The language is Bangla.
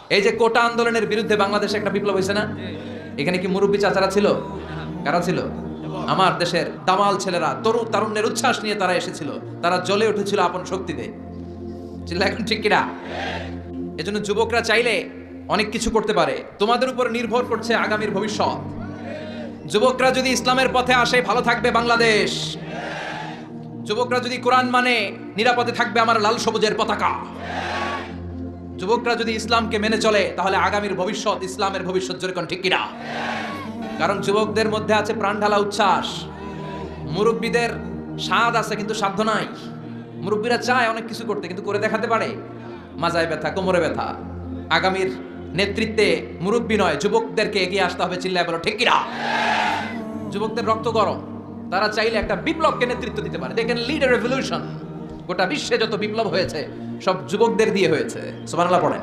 এই যে কোটা আন্দোলনের বিরুদ্ধে বাংলাদেশে একটা বিপ্লব হয়েছে না? এখানে কি মুরব্বী চাচারা ছিল? কারা ছিল? আমার দেশের দামাল ছেলেরা, তরুণ তারুণ্যের উচ্ছ্বাস নিয়ে তারা এসেছিল, তারা জ্বলে উঠেছিল আপন শক্তিতে। চিল্লা এখন ঠিক কিনা? এজন্য যুবকরা চাইলে অনেক কিছু করতে পারে। তোমাদের উপর নির্ভর করছে আগামীর ভবিষ্যৎ। যুবকরা যদি ইসলামের পথে আসে, ভালো থাকবে বাংলাদেশ। যুবকরা যদি কোরআন মানে, নিরাপদে থাকবে আমার লাল সবুজের পতাকা। যুবকরা যদি ইসলামকে মেনে চলে, তাহলে আগামীর ভবিষ্যৎ ইসলামের ভবিষ্যৎ যেরকম ঠিক কিনা? কারণ যুবকদের মধ্যে আছে প্রাণ ঢালা উচ্ছ্বাস। মুরব্বীদের স্বাদ আছে কিন্তু সাধ্য নাই। মুরব্বীরা চায় অনেক কিছু করতে, কিন্তু করে দেখাতে পারে? মাজায় ব্যথা, কোমরে ব্যথা। আগামীর নেতৃত্বে মুরব্বী নয়, যুবকদেরকে এগিয়ে আসতে হবে। চিল্লায় বলো ঠিক কিনা? যুবকদের রক্ত গরম, তারা চাইলে একটা বিপ্লবকে নেতৃত্ব দিতে পারে। They can lead a revolution. গোটা বিশ্বে যত বিপ্লব হয়েছে সব যুবকদের দিয়ে হয়েছে। সুবহানাল্লাহ পড়েন।